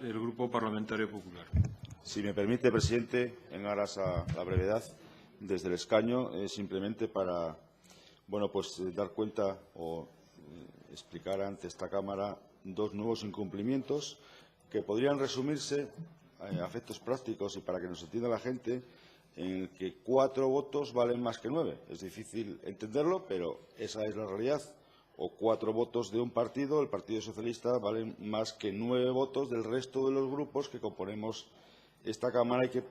del Grupo Parlamentario Popular. Si me permite, presidente, en aras a la brevedad, desde el escaño, simplemente para dar cuenta o explicar ante esta Cámara dos nuevos incumplimientos que podrían resumirse a efectos prácticos y para que nos entienda la gente en que 4 votos valen más que 9. Es difícil entenderlo, pero esa es la realidad. O 4 votos de un partido, el Partido Socialista, valen más que 9 votos del resto de los grupos que componemos esta Cámara y que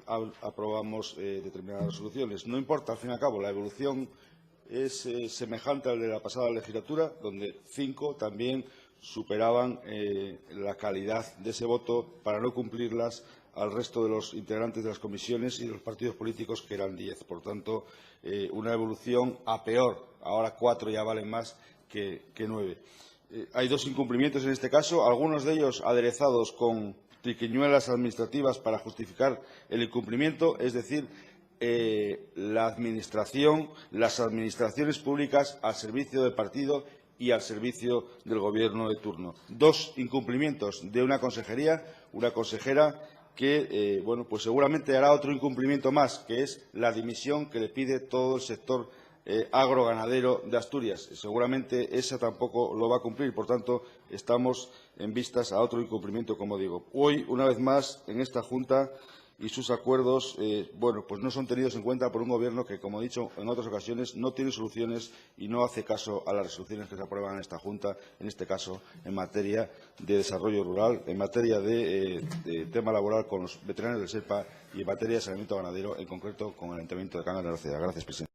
aprobamos determinadas resoluciones. No importa, al fin y al cabo, la evolución es semejante a la de la pasada legislatura, donde 5 también superaban la calidad de ese voto para no cumplirlas al resto de los integrantes de las comisiones y de los partidos políticos, que eran 10. Por tanto, una evolución a peor. Ahora 4 ya valen más que 9. Hay 2 incumplimientos en este caso, algunos de ellos aderezados con triquiñuelas administrativas para justificar el incumplimiento, es decir, las administraciones públicas al servicio del partido y al servicio del Gobierno de turno. 2 incumplimientos de una consejera que seguramente hará otro incumplimiento más, que es la dimisión que le pide todo el sector agroganadero de Asturias. Seguramente esa tampoco lo va a cumplir. Por tanto, estamos en vistas a otro incumplimiento, como digo. Hoy, una vez más, en esta Junta y sus acuerdos no son tenidos en cuenta por un Gobierno que, como he dicho en otras ocasiones, no tiene soluciones y no hace caso a las resoluciones que se aprueban en esta Junta, en este caso en materia de desarrollo rural, en materia de tema laboral con los veterinarios del SEPA y en materia de saneamiento ganadero, en concreto con el Ayuntamiento de Cangas de Narcea. Gracias, presidente.